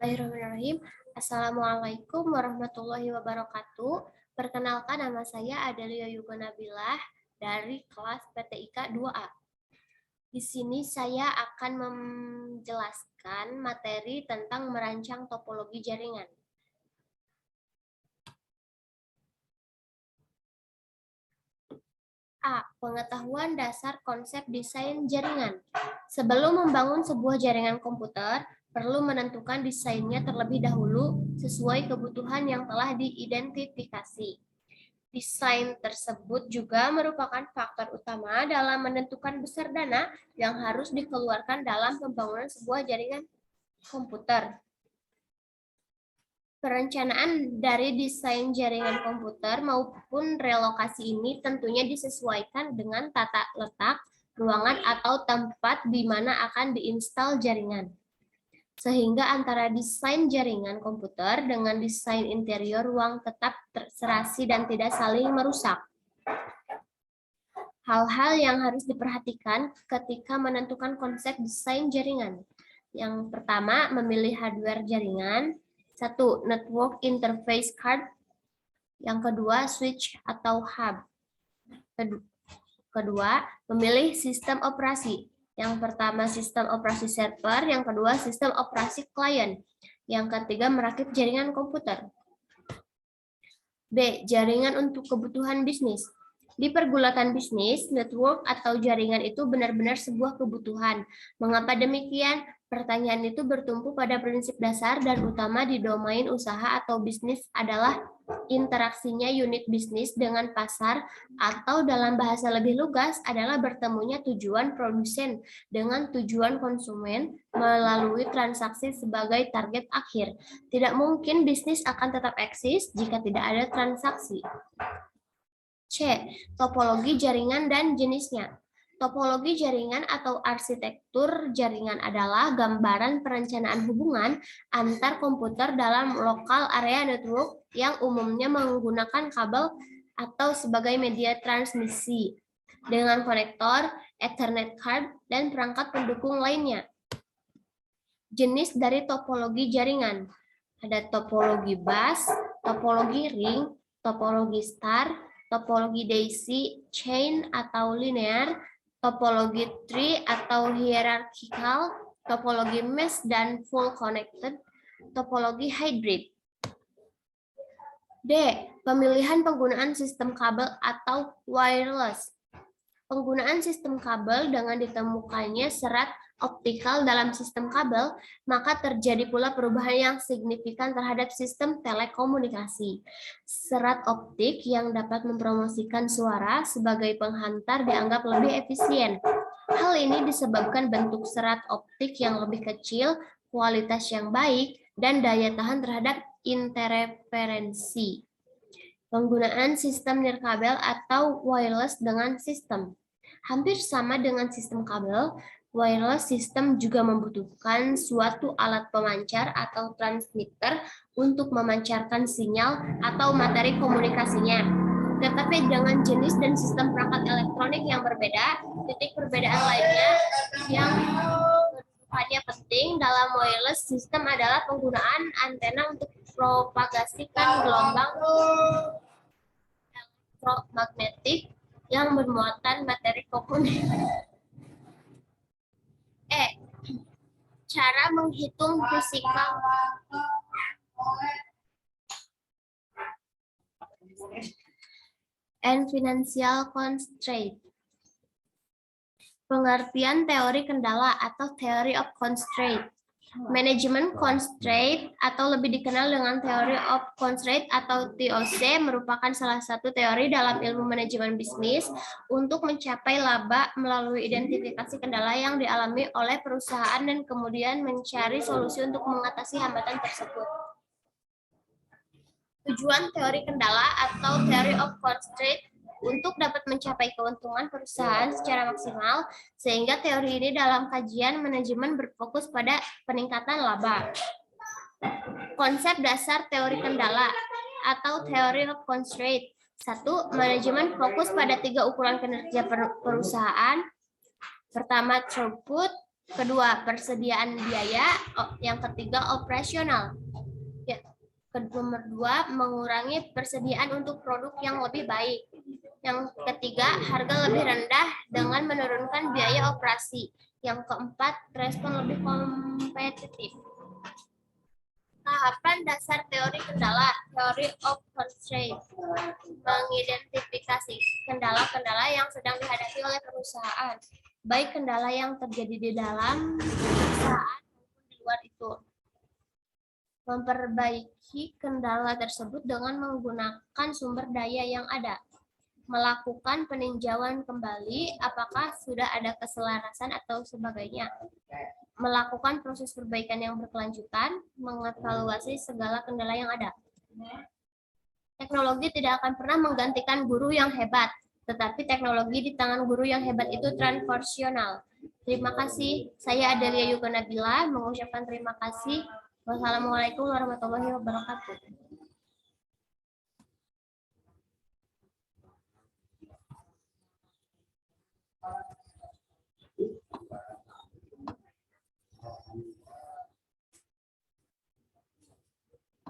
Bismillahirrahmanirrahim. Assalamualaikum warahmatullahi wabarakatuh. Perkenalkan, nama saya Adelia Yuga Nabilah dari kelas PTIK 2A. Di sini saya akan menjelaskan materi tentang merancang topologi jaringan. A. Pengetahuan dasar konsep desain jaringan. Sebelum membangun sebuah jaringan komputer, perlu menentukan desainnya terlebih dahulu sesuai kebutuhan yang telah diidentifikasi. Desain tersebut juga merupakan faktor utama dalam menentukan besar dana yang harus dikeluarkan dalam pembangunan sebuah jaringan komputer. Perencanaan dari desain jaringan komputer maupun relokasi ini tentunya disesuaikan dengan tata letak ruangan atau tempat di mana akan diinstal jaringan. Sehingga antara desain jaringan komputer dengan desain interior ruang tetap terserasi dan tidak saling merusak. Hal-hal yang harus diperhatikan ketika menentukan konsep desain jaringan. Yang pertama, memilih hardware jaringan. 1. Network interface card. Yang kedua, switch atau hub. Kedua, memilih sistem operasi. Yang pertama, sistem operasi server. Yang kedua, sistem operasi klien. Yang ketiga, merakit jaringan komputer. B. Jaringan untuk kebutuhan bisnis. Di pergulatan bisnis, network atau jaringan itu benar-benar sebuah kebutuhan. Mengapa demikian? Pertanyaan itu bertumpu pada prinsip dasar dan utama di domain usaha atau bisnis adalah interaksinya unit bisnis dengan pasar, atau dalam bahasa lebih lugas adalah bertemunya tujuan produsen dengan tujuan konsumen melalui transaksi sebagai target akhir. Tidak mungkin bisnis akan tetap eksis jika tidak ada transaksi. C. Topologi jaringan dan jenisnya. Topologi jaringan atau arsitektur jaringan adalah gambaran perencanaan hubungan antar komputer dalam lokal area network yang umumnya menggunakan kabel atau sebagai media transmisi dengan konektor, Ethernet card, dan perangkat pendukung lainnya. Jenis dari topologi jaringan. Ada topologi bus, topologi ring, topologi star, topologi daisy, chain atau linear, topologi tree atau hierarchical, topologi mesh dan full connected, topologi hybrid. D. Pemilihan penggunaan sistem kabel atau wireless. Penggunaan sistem kabel dengan ditemukannya serat optikal dalam sistem kabel, maka terjadi pula perubahan yang signifikan terhadap sistem telekomunikasi. Serat optik yang dapat mempromosikan suara sebagai penghantar dianggap lebih efisien. Hal ini disebabkan bentuk serat optik yang lebih kecil, kualitas yang baik, dan daya tahan terhadap interferensi. Penggunaan sistem nirkabel atau wireless dengan sistem. Hampir sama dengan sistem kabel, wireless system juga membutuhkan suatu alat pemancar atau transmitter untuk memancarkan sinyal atau materi komunikasinya. Tetapi dengan jenis dan sistem perangkat elektronik yang berbeda, titik perbedaan lainnya yang kedudukannya penting dalam wireless system adalah penggunaan antena untuk propagasikan gelombang elektromagnetik yang bermuatan materi komunikasi. Cara menghitung fisikal and financial constraint. Pengertian teori kendala atau theory of constraint. Manajemen constraint atau lebih dikenal dengan theory of constraint atau TOC merupakan salah satu teori dalam ilmu manajemen bisnis untuk mencapai laba melalui identifikasi kendala yang dialami oleh perusahaan dan kemudian mencari solusi untuk mengatasi hambatan tersebut. Tujuan teori kendala atau theory of constraint untuk dapat mencapai keuntungan perusahaan secara maksimal, sehingga teori ini dalam kajian manajemen berfokus pada peningkatan laba. Konsep dasar teori kendala atau theory of constraint. 1. Manajemen fokus pada 3 ukuran kinerja perusahaan. Pertama, throughput, Kedua, persediaan biaya. Yang ketiga, operasional. Ya. Nomor 2, mengurangi persediaan untuk produk yang lebih baik. Yang ketiga, harga lebih rendah dengan menurunkan biaya operasi. Yang keempat, respon lebih kompetitif. Tahapan dasar teori kendala, theory of constraints, mengidentifikasi kendala-kendala yang sedang dihadapi oleh perusahaan, baik kendala yang terjadi di dalam perusahaan maupun di luar itu. Memperbaiki kendala tersebut dengan menggunakan sumber daya yang ada. Melakukan peninjauan kembali apakah sudah ada keselarasan atau sebagainya. Melakukan proses perbaikan yang berkelanjutan, mengevaluasi segala kendala yang ada. Teknologi tidak akan pernah menggantikan guru yang hebat, tetapi teknologi di tangan guru yang hebat itu transformasional. Terima kasih. Saya Adelia Yuga Nabila mengucapkan terima kasih. Wassalamualaikum warahmatullahi wabarakatuh.